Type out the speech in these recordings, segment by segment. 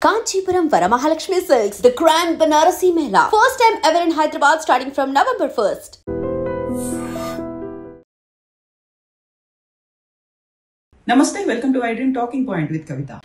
Kanchipuram Varamahalakshmi Silks, the Grand Banarasi Mela. First time ever in Hyderabad starting from November 1st. Namaste, welcome to iDream Talking Point with Kavita.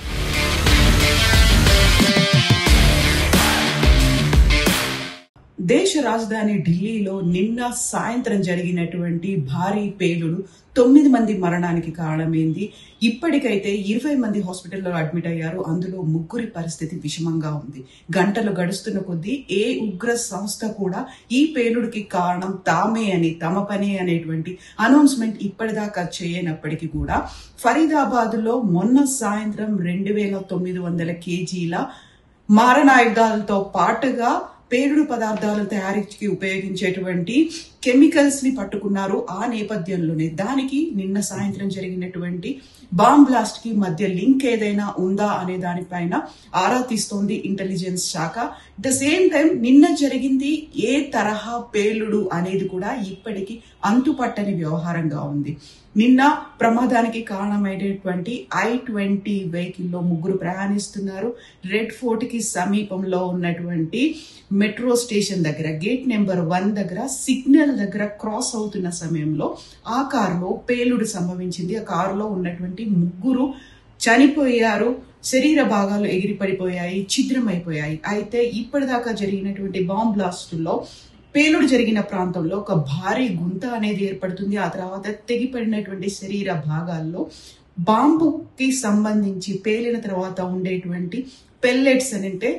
దేశ రాజధాని ఢిల్లీలో నిన్న సాయంత్రం జరిగినటువంటి భారీ పేలుడు 9 మంది మరణానికి కారణమైంది. ఇప్పటికైతే 20 మంది హాస్పిటల్లో అడ్మిట్ అయ్యారు. అందులో 3 పరిస్థితి విషమంగా ఉంది. గంటలు గడుస్తున్న కొద్దీ ఏ ఉగ్ర సంస్థ కూడా ఈ పేలుడికి కారణం తామే అని, తమ పనే అనేటువంటి అనౌన్స్మెంట్ ఇప్పటిదాకా చేయనప్పటికీ కూడా ఫరీదాబాద్ లో మొన్న సాయంత్రం 2900 కేజీల మారణాయుధాలతో పాటుగా పేలుడు పదార్థాల తయారీకి ఉపయోగించేటువంటి కెమికల్స్ ని పట్టుకున్నారు. ఆ నేపథ్యంలోనే దానికి నిన్న సాయంత్రం జరిగినటువంటి బాంబ్ బ్లాస్ట్ కి మధ్య లింక్ ఏదైనా ఉందా అనే దానిపైన ఆరా తీస్తోంది ఇంటెలిజెన్స్ శాఖ. అట్ ద సేమ్ టైం నిన్న జరిగింది ఏ తరహా పేలుడు అనేది కూడా ఇప్పటికీ అంతుపట్టని వ్యవహారంగా ఉంది. నిన్న ప్రమాదానికి కారణమైనటువంటి I-20 వెహికల్లో 3 ప్రయాణిస్తున్నారు. రెడ్ ఫోర్ట్ కి సమీపంలో ఉన్నటువంటి మెట్రో స్టేషన్ దగ్గర గేట్ నెంబర్ 1 దగ్గర సిగ్నల్ దగ్గర క్రాస్ అవుతున్న సమయంలో ఆ కారులో పేలుడు సంభవించింది. ఆ కారులో ఉన్నటువంటి 3 చనిపోయారు. శరీర భాగాలు ఎగిరి పడిపోయాయి, ఛిద్రమైపోయాయి. అయితే ఇప్పటిదాకా జరిగినటువంటి బాంబ్ బ్లాస్టుల్లో పేలుడు జరిగిన ప్రాంతంలో ఒక భారీ గుంత అనేది ఏర్పడుతుంది. ఆ తర్వాత తెగిపడినటువంటి శరీర భాగాల్లో బాంబుకి సంబంధించి పేలిన తర్వాత ఉండేటువంటి పెల్లెట్స్ అంటే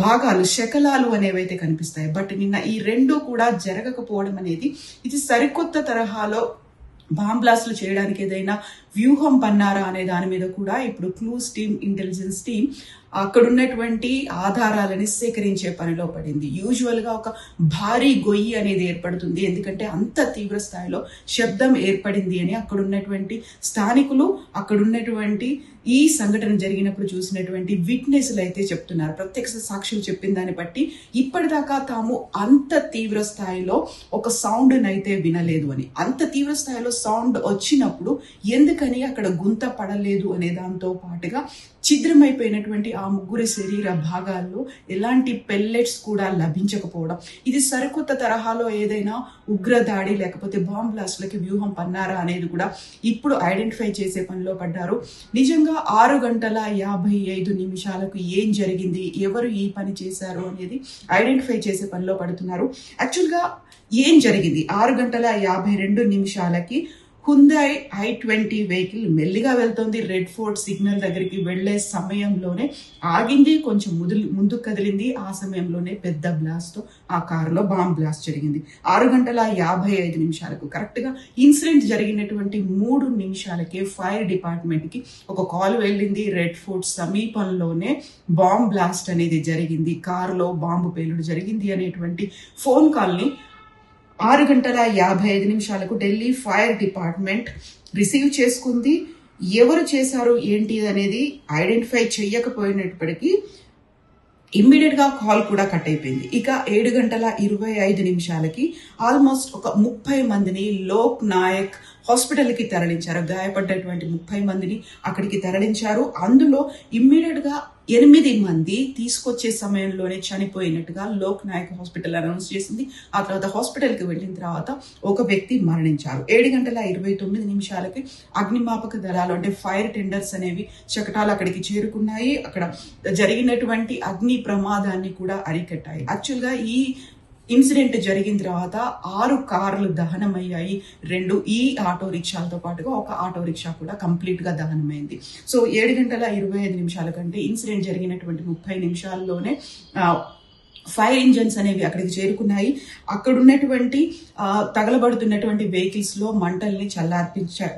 భాగాలు, శకలాలు అనేవైతే కనిపిస్తాయి. బట్ నిన్న ఈ 2 కూడా జరగకపోవడం అనేది ఇది సరికొత్త తరహాలో బాంబ్ బ్లాస్ట్లు చేయడానికి ఏదైనా వ్యూహం పన్నారా అనే దాని మీద కూడా ఇప్పుడు క్లూస్ టీమ్, ఇంటెలిజెన్స్ టీమ్ అక్కడ ఉన్నటువంటి ఆధారాలని సేకరించే పనిలో పడింది. యూజువల్ గా ఒక భారీ గొయ్యి అనేది ఏర్పడుతుంది, ఎందుకంటే అంత తీవ్ర స్థాయిలో శబ్దం ఏర్పడింది అని అక్కడ ఉన్నటువంటి స్థానికులు, అక్కడ ఉన్నటువంటి ఈ సంఘటన జరిగినప్పుడు చూసినటువంటి విట్నెస్లు అయితే చెప్తున్నారు. ప్రత్యక్ష సాక్షులు చెప్పిన దాన్ని బట్టి ఇప్పటిదాకా తాము అంత తీవ్ర స్థాయిలో ఒక సౌండ్ అయితే వినలేదు అని. అంత తీవ్ర స్థాయిలో సౌండ్ వచ్చినప్పుడు ఎందుకని అక్కడ గుంత పడలేదు అనే దాంతో పాటుగా ఛిద్రమైపోయినటువంటి ఆ 3 శరీర భాగాల్లో ఎలాంటి పెల్లెట్స్ కూడా లభించకపోవడం, ఇది సరికొత్త తరహాలో ఏదైనా ఉగ్రదాడి లేకపోతే బాంబ్ బ్లాస్ట్లకి వ్యూహం పన్నారా అనేది కూడా ఇప్పుడు ఐడెంటిఫై చేసే పనిలో పడ్డారు. నిజంగా 6 గంటల 55 నిమిషాలకు ఏం జరిగింది, ఎవరు ఈ పని చేశారు అనేది ఐడెంటిఫై చేసే పనిలో పడుతున్నారు. యాక్చువల్గా ఏం జరిగింది, 6 గంటల 52 నిమిషాలకి హుందాయ్ I-20 వెహికల్ మెల్లిగా వెళ్తోంది. రెడ్ ఫోర్ట్ సిగ్నల్ దగ్గరికి వెళ్లే సమయంలోనే ఆగింది, కొంచెం ముందుకు కదిలింది. ఆ సమయంలోనే పెద్ద బ్లాస్ట్, ఆ కారులో బాంబ్ బ్లాస్ట్ జరిగింది. 6 గంటల 55 నిమిషాలకు కరెక్ట్ గా ఇన్సిడెంట్ జరిగినటువంటి 3 నిమిషాలకే ఫైర్ డిపార్ట్మెంట్ కి ఒక కాల్ వెళ్ళింది. రెడ్ ఫోర్ట్ సమీపంలోనే బాంబ్ బ్లాస్ట్ అనేది జరిగింది, కారులో బాంబు పేలుడు జరిగింది అనేటువంటి ఫోన్ కాల్ ని 6 గంటల 55 నిమిషాలకు ఢిల్లీ ఫైర్ డిపార్ట్మెంట్ రిసీవ్ చేసుకుంది. ఎవరు చేశారు ఏంటి అనేది ఐడెంటిఫై చేయకపోయినప్పటికీ ఇమ్మీడియట్ గా కాల్ కూడా కట్ అయిపోయింది. ఇక 7 గంటల 25 నిమిషాలకి ఆల్మోస్ట్ ఒక 30 మందిని లోక్ నాయక్ హాస్పిటల్ కి తరలించారు. గాయపడ్డటువంటి 30 మందిని అక్కడికి తరలించారు. అందులో ఇమ్మీడియట్ గా 8 మంది తీసుకొచ్చే సమయంలోనే చనిపోయినట్టుగా లోక్ నాయక్ హాస్పిటల్ అనౌన్స్ చేసింది. ఆ తర్వాత హాస్పిటల్ కి వెళ్ళిన తర్వాత ఒక వ్యక్తి మరణించారు. 7 గంటల 29 నిమిషాలకి అగ్నిమాపక దళాలు అంటే ఫైర్ టెండర్స్ అనేవి శకటాలు అక్కడికి చేరుకున్నాయి. అక్కడ జరిగినటువంటి అగ్ని ప్రమాదాన్ని కూడా అరికట్టాయి. యాక్చువల్ గా ఈ ఇన్సిడెంట్ జరిగిన తర్వాత 6 కార్లు దహనమయ్యాయి. 2 ఈ ఆటో రిక్షాలతో పాటుగా ఒక ఆటో రిక్షా కూడా కంప్లీట్ గా దహనమైంది. సో 7 గంటల 25 నిమిషాల కంటే ఇన్సిడెంట్ జరిగినటువంటి 30 నిమిషాల్లోనే ఫైర్ ఇంజన్స్ అనేవి అక్కడికి చేరుకున్నాయి. అక్కడ ఉన్నటువంటి తగలబడుతున్నటువంటి వెహికల్స్ లో మంటల్ని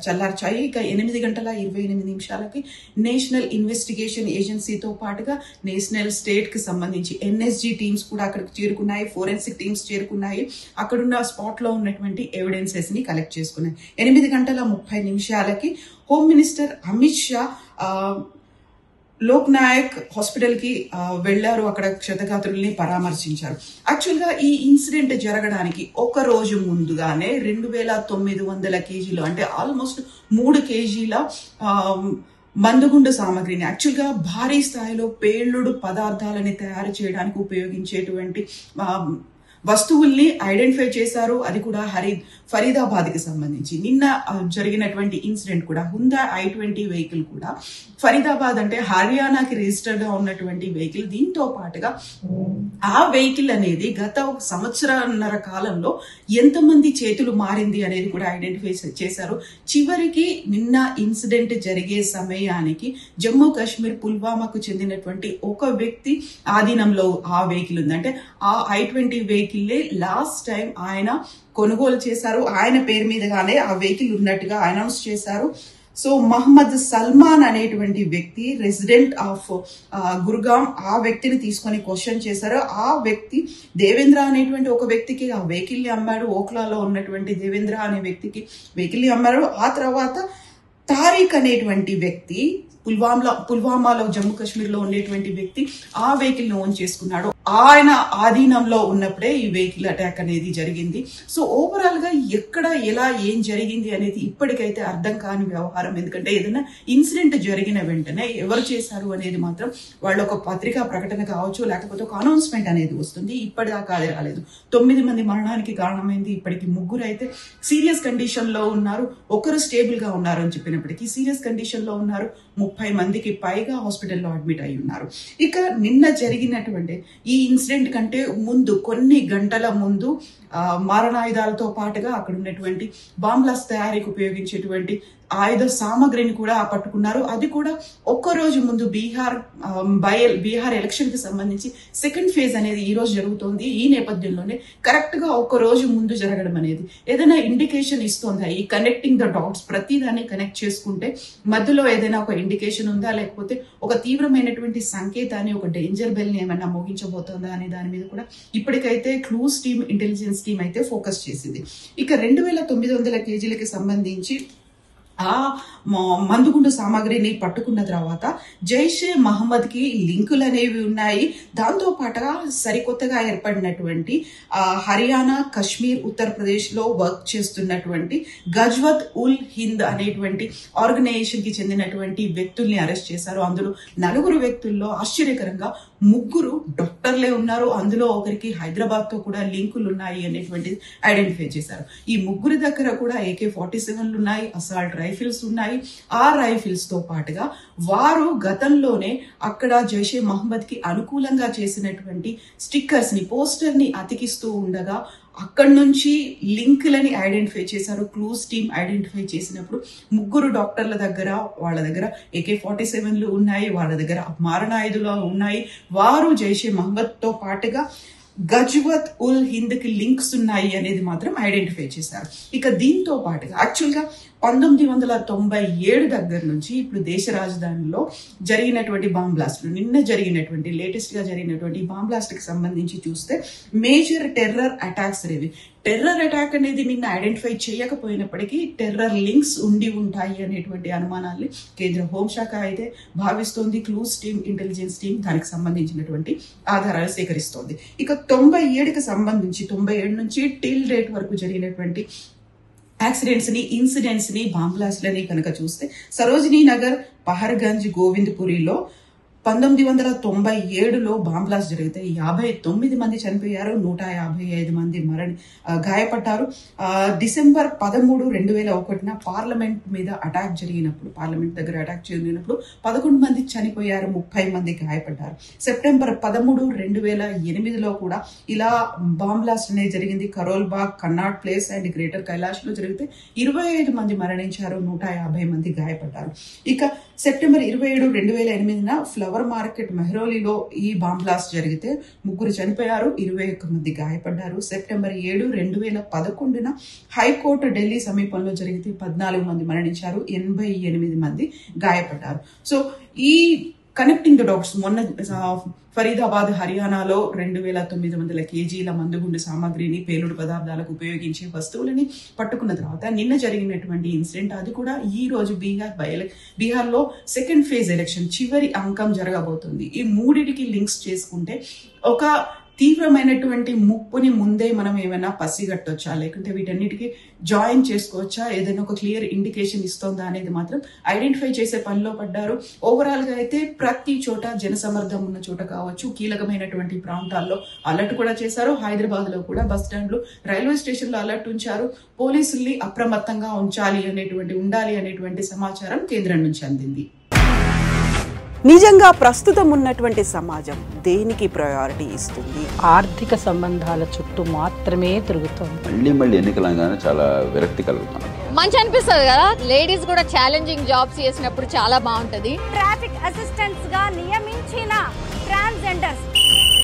చల్లార్చాయి. ఇక 8 గంటల 28 నిమిషాలకి నేషనల్ ఇన్వెస్టిగేషన్ ఏజెన్సీతో పాటుగా నేషనల్ స్టేట్ కి సంబంధించి NSG టీమ్స్ కూడా అక్కడికి చేరుకున్నాయి, ఫోరెన్సిక్ టీమ్స్ చేరుకున్నాయి. అక్కడున్న స్పాట్ లో ఉన్నటువంటి ఎవిడెన్సెస్ ని కలెక్ట్ చేసుకున్నాయి. 8 గంటల 30 నిమిషాలకి home minister Amit Shah Lok Nayak hospital కి వెళ్లారు. అక్కడ క్షతగాత్రుల్ని పరామర్శించారు. యాక్చువల్ గా ఈ ఇన్సిడెంట్ జరగడానికి ఒక రోజు ముందుగానే 2900 కేజీలు అంటే ఆల్మోస్ట్ 3 కేజీల మందుగుండు సామాగ్రిని యాక్చువల్గా భారీ స్థాయిలో పేలుడు పదార్థాలని తయారు చేయడానికి ఉపయోగించేటువంటి వస్తువుల్ని ఐడెంటిఫై చేశారు. అది కూడా ఫరీదాబాద్ కి సంబంధించి నిన్న జరిగినటువంటి ఇన్సిడెంట్ కూడా హుందా i20 వెహికల్ కూడా ఫరీదాబాద్ అంటే హర్యానాకి రిజిస్టర్ గా ఉన్నటువంటి వెహికల్. దీంతో పాటుగా ఆ వెహికల్ అనేది గత సంవత్సరన్నర కాలంలో ఎంతమంది చేతులు మారింది అనేది కూడా ఐడెంటిఫై చేశారు. చివరికి నిన్న ఇన్సిడెంట్ జరిగే సమయానికి జమ్మూ కాశ్మీర్ పుల్వామాకు చెందినటువంటి ఒక వ్యక్తి ఆధీనంలో ఆ వెహికల్ ఉంది. అంటే ఆ i20 వెహికల్ లాస్ట్ టైం ఆయన కొనుగోలు చేశారు. ఆయన పేరు మీదగానే ఆ వెహికల్ ఉన్నట్టుగా అనౌన్స్ చేశారు. సో మహమ్మద్ సల్మాన్ అనేటువంటి వ్యక్తి రెసిడెంట్ ఆఫ్ గుర్గాం ఆ వ్యక్తిని తీసుకొని క్వశ్చన్ చేశారు. ఆ వ్యక్తి దేవేంద్ర అనేటువంటి ఒక వ్యక్తికి ఆ వెహికల్ ని అమ్మాడు. ఓఖ్లాలో ఉన్నటువంటి దేవేంద్ర అనే వ్యక్తికి వెహికల్ ని అమ్మాడు. ఆ తర్వాత తారీఖ్ అనేటువంటి వ్యక్తి పుల్వామాలో జమ్మూ కాశ్మీర్ లో ఉండేటువంటి వ్యక్తి ఆ వెహికల్ ని ఓన్ చేసుకున్నాడు. ఆయన ఆధీనంలో ఉన్నప్పుడే ఈ వెహికల్ అటాక్ అనేది జరిగింది. సో ఓవరాల్ గా ఎక్కడ ఎలా ఏం జరిగింది అనేది ఇప్పటికైతే అర్థం కాని వ్యవహారం. ఎందుకంటే ఏదైనా ఇన్సిడెంట్ జరిగిన వెంటనే ఎవరు చేశారు అనేది మాత్రం వాళ్ళ ఒక పత్రికా ప్రకటన కావచ్చు, లేకపోతే ఒక అనౌన్స్మెంట్ అనేది వస్తుంది. ఇప్పటిదాకా అది రాలేదు. 9 మంది మరణానికి కారణమైంది. ఇప్పటికి 3 అయితే సీరియస్ కండిషన్ లో ఉన్నారు. ఒకరు స్టేబుల్ గా ఉన్నారు అని చెప్పినప్పటికీ సీరియస్ కండిషన్ లో ఉన్నారు. 30 మందికి పైగా హాస్పిటల్లో అడ్మిట్ అయి ఉన్నారు. ఇక నిన్న జరిగినటువంటి ఈ ఇన్సిడెంట్ కంటే ముందు కొన్ని గంటల ముందు మారణాయుధాలతో పాటుగా అక్కడ ఉన్నటువంటి బాంబ్లాస్ట్ తయారీకి ఉపయోగించేటువంటి ఆయుధ సామగ్రిని కూడా పట్టుకున్నారు. అది కూడా ఒక్కరోజు ముందు బీహార్ ఎలక్షన్ కి సంబంధించి సెకండ్ ఫేజ్ అనేది ఈ రోజు జరుగుతోంది. ఈ నేపథ్యంలోనే కరెక్ట్ గా ఒక రోజు ముందు జరగడం అనేది ఏదైనా ఇండికేషన్ ఇస్తుందా? ఈ కనెక్టింగ్ ద డాట్స్ ప్రతిదాన్ని కనెక్ట్ చేసుకుంటే మధ్యలో ఏదైనా ఒక ఇండికేషన్ ఉందా, లేకపోతే ఒక తీవ్రమైనటువంటి సంకేతాన్ని, ఒక డేంజర్ బెల్ ని ఏమైనా మోగించబోతోందా అనే దాని మీద కూడా ఇప్పటికైతే క్లూస్ టీమ్, ఇంటెలిజెన్స్ టీమ్ అయితే ఫోకస్ చేసింది. ఇక 2900 కేజీలకి సంబంధించి ఆ మందుగుండు సామాగ్రిని పట్టుకున్న తర్వాత జైషే మహమ్మద్ కి లింకులు అనేవి ఉన్నాయి. దాంతో పాటుగా సరికొత్తగా ఏర్పడినటువంటి హర్యానా, కశ్మీర్, ఉత్తరప్రదేశ్ లో వర్క్ చేస్తున్నటువంటి గజ్వత్ ఉల్ హింద్ అనేటువంటి ఆర్గనైజేషన్ కి చెందినటువంటి వ్యక్తుల్ని అరెస్ట్ చేశారు. అందులో 4 వ్యక్తుల్లో ఆశ్చర్యకరంగా 3 డాక్టర్లే ఉన్నారు. అందులో ఒకరికి హైదరాబాద్ తో కూడా లింకులు ఉన్నాయి అనేటువంటిది ఐడెంటిఫై చేశారు. ఈ 3 దగ్గర కూడా AK-47లు ఉన్నాయి, అసాల్ట్ రైఫిల్స్ ఉన్నాయి. ఆ రైఫిల్స్ తో పాటుగా వారు గతంలోనే అక్కడ జైషే మహమ్మద్ కి అనుకూలంగా చేసినటువంటి స్టిక్కర్స్ ని, పోస్టర్ ని అతికిస్తూ ఉండగా అక్కడి నుంచి లింకులని ఐడెంటిఫై చేశారు. క్లూస్ టీమ్ ఐడెంటిఫై చేసినప్పుడు 3 డాక్టర్ల దగ్గర వాళ్ళ దగ్గర AK-47లు ఉన్నాయి, వాళ్ళ దగ్గర మారణాయుధాలు ఉన్నాయి. వారు జైషే మహమ్మద్ తో పాటుగా గజ్వత్ ఉల్ హింద్ కి లింక్స్ ఉన్నాయి అనేది మాత్రం ఐడెంటిఫై చేశారు. ఇక దీంతో పాటుగా యాక్చువల్గా 1997 దగ్గర నుంచి ఇప్పుడు దేశ రాజధానిలో జరిగినటువంటి బాంబ్ బ్లాస్ట్లు, నిన్న జరిగినటువంటి లేటెస్ట్ గా జరిగినటువంటి బాంబ్ బ్లాస్ట్ కి సంబంధించి చూస్తే మేజర్ టెర్రర్ అటాక్స్ అనేవి, టెర్రర్ అటాక్ అనేది నిన్న ఐడెంటిఫై చేయకపోయినప్పటికీ టెర్రర్ లింక్స్ ఉండి ఉంటాయి అనేటువంటి అనుమానాల్ని కేంద్ర హోంశాఖ అయితే భావిస్తోంది. క్లూస్ టీమ్, ఇంటెలిజెన్స్ టీమ్ దానికి సంబంధించినటువంటి ఆధారాలు సేకరిస్తోంది. ఇక 97కి సంబంధించి 97 నుంచి టిల్ డేట్ వరకు జరిగినటువంటి యాక్సిడెంట్స్ ని, ఇన్సిడెంట్స్ ని, బాంబ్ బ్లాస్ట్లని కనుక చూస్తే సరోజినీ నగర్, పహర్గంజ్, గోవింద్పురిలో 1997లో బాంబ్ బ్లాస్ట్ జరిగితే 59 మంది చనిపోయారు, 155 మంది గాయపడ్డారు. డిసెంబర్ 13, 2001 పార్లమెంట్ మీద అటాక్ జరిగినప్పుడు, పార్లమెంట్ దగ్గర అటాక్ జరిగినప్పుడు 11 మంది చనిపోయారు, 30 మంది గాయపడ్డారు. సెప్టెంబర్ 13, 2008లో కూడా ఇలా బాంబ్ బ్లాస్ట్ అనేది జరిగింది. కరోల్ బాగ్, కన్నాట్ ప్లేస్ అండ్ గ్రేటర్ కైలాష్ లో జరిగితే 25 మంది మరణించారు, 150 మంది గాయపడ్డారు. ఇక సెప్టెంబర్ 27, 2008 ఫ్లవర్ మార్కెట్ మెహ్రోలీలో ఈ బాంబ్ బ్లాస్ట్ జరిగితే 3 చనిపోయారు, 21 మంది గాయపడ్డారు. సెప్టెంబర్ 7, 2011 హైకోర్టు ఢిల్లీ సమీపంలో జరిగితే 14 మంది మరణించారు, 88 మంది గాయపడ్డారు. సో ఈ కనెక్టింగ్ ద డాట్స్ మొన్న ఫరీదాబాద్, హర్యానాలో 2900 కేజీల మందుగుండు సామాగ్రిని, పేలుడు పదార్థాలకు ఉపయోగించే వస్తువులని పట్టుకున్న తర్వాత నిన్న జరిగినటువంటి ఇన్సిడెంట్, అది కూడా ఈ రోజు బీహార్లో సెకండ్ ఫేజ్ ఎలక్షన్ చివరి అంకం జరగబోతుంది. ఈ 3టికి లింక్స్ చేసుకుంటే ఒక తీవ్రమైనటువంటి ముప్పుని ముందే మనం ఏమైనా పసిగట్టొచ్చా, లేకుంటే వీటన్నిటికీ జాయిన్ చేసుకోవచ్చా, ఏదైనా ఒక క్లియర్ ఇండికేషన్ ఇస్తోందా అనేది మాత్రం ఐడెంటిఫై చేసే పనిలో పడ్డారు. ఓవరాల్ గా అయితే ప్రతి చోట జనసమర్థం ఉన్న చోట కావచ్చు, కీలకమైనటువంటి ప్రాంతాల్లో అలర్ట్ కూడా చేశారు. హైదరాబాద్ లో కూడా బస్ స్టాండ్లు, రైల్వే స్టేషన్ లో అలర్ట్ ఉంచారు. పోలీసుల్ని అప్రమత్తంగా ఉండాలి అనేటువంటి సమాచారం కేంద్రం నుంచి అందింది. నిజంగా ప్రస్తుతం ఉన్నటువంటి సమాజం దేనికి ప్రయారిటీ ఇస్తుంది? ఆర్థిక సంబంధాల చుట్టూ మాత్రమే తిరుగుతుంది. మళ్ళీ ఎన్నికలంగానే చాలా విరక్తి కలుగుతున్నాం. మంచి అనిపిస్తుంది కదా, లేడీస్ కూడా ఛాలెంజింగ్ జాబ్స్ చేసినప్పుడు చాలా బాగుంటది. ట్రాఫిక్ అసిస్టెంట్స్ గా నియమించిన ట్రాన్స్జెండర్స్